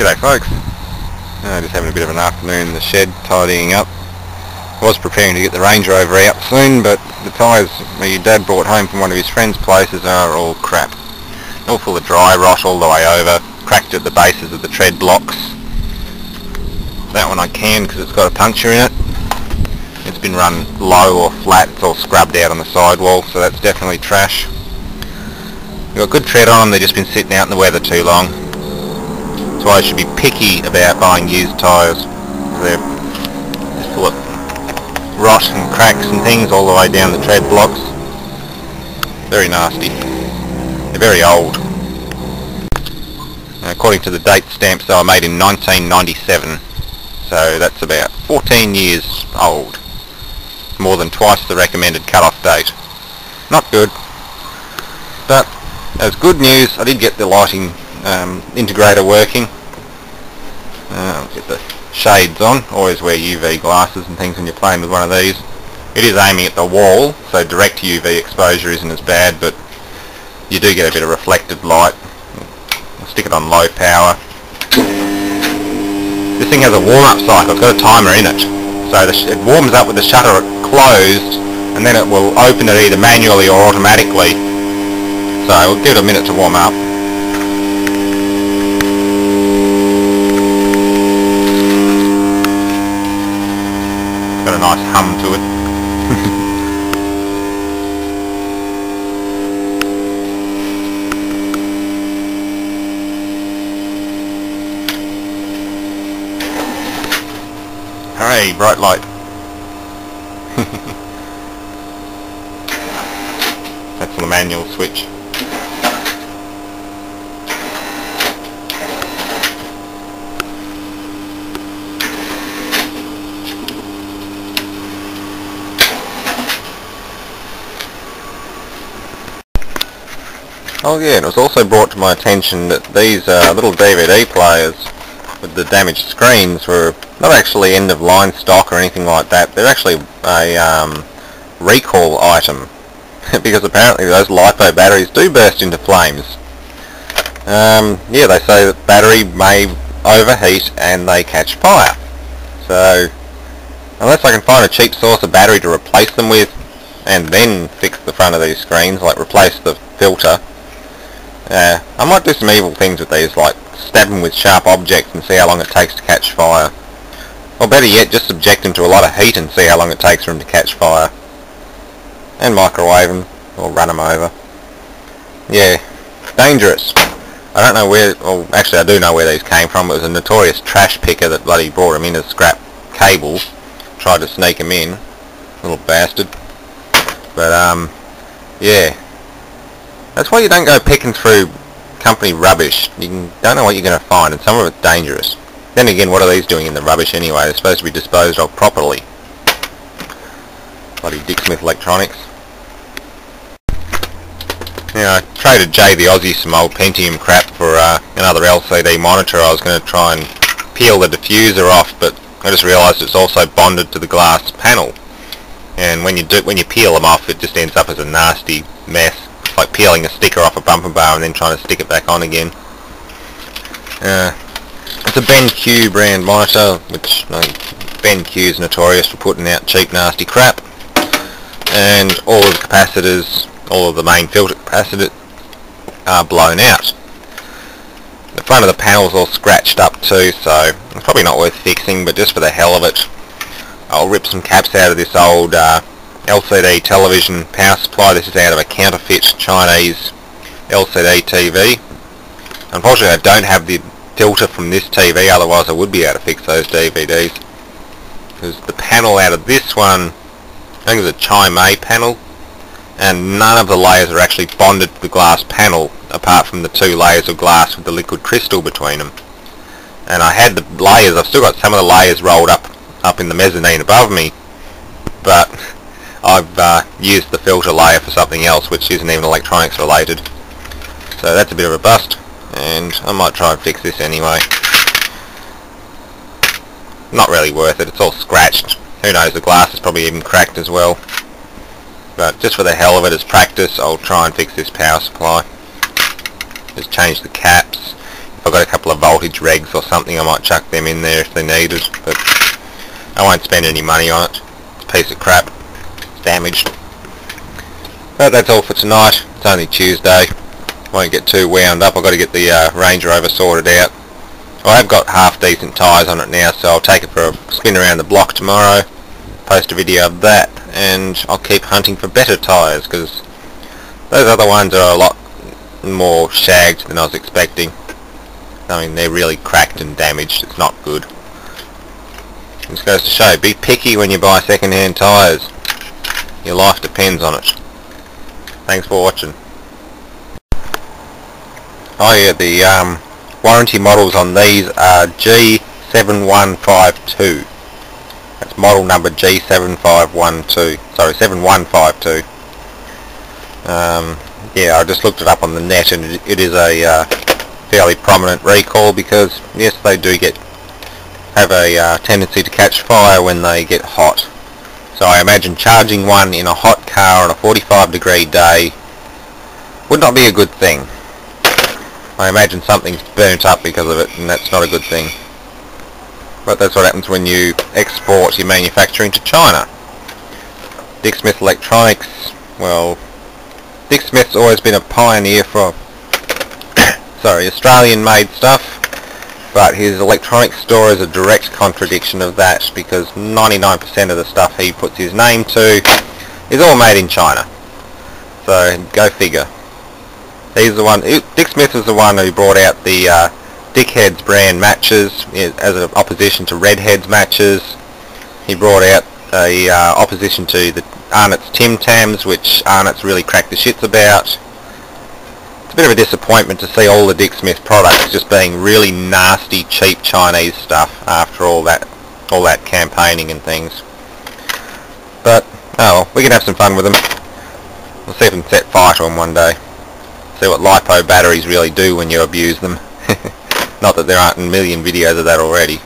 G'day folks, just having a bit of an afternoon in the shed tidying up. I was preparing to get the Range Rover out soon, but the tyres my dad brought home from one of his friend's places are all crap. All full of dry rot all the way over, cracked at the bases of the tread blocks. That one I can because it's got a puncture in it. It's been run low or flat, it's all scrubbed out on the sidewall, so that's definitely trash. We've got good tread on them, they've just been sitting out in the weather too long. That's why I should be picky about buying used tyres. They're just full of rot and cracks and things all the way down the tread blocks. Very nasty. They're very old. According to the date stamps, they were made in 1997. So that's about 14 years old. More than twice the recommended cut-off date. Not good. But as good news, I did get the lighting integrator working. Get the shades on. Always wear UV glasses and things when you're playing with one of these. It is aiming at the wall, so direct UV exposure isn't as bad, but you do get a bit of reflected light. I'll stick it on low power. This thing has a warm-up cycle. It's got a timer in it, so it warms up with the shutter closed, and then it will open it either manually or automatically. So we'll give it a minute to warm up. Got a nice hum to it. Hooray, bright light. That's the manual switch. Oh yeah, and it was also brought to my attention that these little DVD players with the damaged screens were not actually end-of-line stock or anything like that. They're actually a recall item because apparently those LiPo batteries do burst into flames. Yeah, they say that battery may overheat and they catch fire. So unless I can find a cheap source of battery to replace them with and then fix the front of these screens, like replace the filter, I might do some evil things with these, like stab them with sharp objects and see how long it takes to catch fire. Or better yet, just subject them to a lot of heat and see how long it takes for them to catch fire. And microwave them, or run them over. Yeah, dangerous. I don't know where, well actually I do know where these came from. It was a notorious trash picker that bloody brought them in as scrap cables. Tried to sneak them in, little bastard. But yeah. That's why you don't go picking through company rubbish. You don't know what you're going to find, and some of it's dangerous. Then again, what are these doing in the rubbish anyway? They're supposed to be disposed of properly. Bloody Dick Smith Electronics. Yeah, I traded Jay the Aussie some old Pentium crap for another LCD monitor. I was going to try and peel the diffuser off, but I just realised it's also bonded to the glass panel. And when you peel them off, it just ends up as a nasty mess. It's like peeling a sticker off a bumper bar and then trying to stick it back on again. It's a BenQ brand monitor, which BenQ is notorious for putting out cheap nasty crap. And all of the capacitors, all of the main filter capacitors are blown out. The front of the panel's all scratched up too, so it's probably not worth fixing, but just for the hell of it, I'll rip some caps out of this old LCD television power supply. This is out of a counterfeit Chinese LCD TV. Unfortunately I don't have the filter from this TV, otherwise I would be able to fix those DVDs. Because the panel out of this one, I think it's a Chi-Mei panel, and none of the layers are actually bonded to the glass panel apart from the two layers of glass with the liquid crystal between them. And I had the layers, I've still got some of the layers rolled up in the mezzanine above me, but I've used the filter layer for something else which isn't even electronics related. So that's a bit of a bust, and I might try and fix this anyway. Not really worth it, it's all scratched. Who knows, the glass is probably even cracked as well. But just for the hell of it as practice, I'll try and fix this power supply. Just change the caps. If I've got a couple of voltage regs or something, I might chuck them in there if they're needed, but I won't spend any money on it. It's a piece of crap. It's damaged. But that's all for tonight. It's only Tuesday. Won't get too wound up. I've got to get the Range Rover sorted out. I have got half decent tyres on it now, so I'll take it for a spin around the block tomorrow, post a video of that, and I'll keep hunting for better tyres, because those other ones are a lot more shagged than I was expecting. I mean, they're really cracked and damaged. It's not good. It just goes to show, be picky when you buy second-hand tyres. Your life depends on it. Thanks for watching. Oh yeah, the warranty models on these are G7152. That's model number G7512. Sorry, 7152. Yeah, I just looked it up on the net, and it is a fairly prominent recall, because yes, they do have a tendency to catch fire when they get hot. So I imagine charging one in a hot car on a 45-degree day would not be a good thing. I imagine something's burnt up because of it, and that's not a good thing. But that's what happens when you export your manufacturing to China. Dick Smith Electronics, well, Dick Smith's always been a pioneer for sorry, Australian-made stuff, but his electronics store is a direct contradiction of that, because 99% of the stuff he puts his name to is all made in China. So, go figure. He's the one. Dick Smith is the one who brought out the Dickheads brand matches as an opposition to Redheads matches. He brought out a opposition to the Arnott's Tim Tams, which Arnott's really cracked the shits about. It's a bit of a disappointment to see all the Dick Smith products just being really nasty, cheap Chinese stuff after all that campaigning and things. But oh well, we can have some fun with them. We'll see if we can set fire to them one day. See what LiPo batteries really do when you abuse them. Not that there aren't a million videos of that already.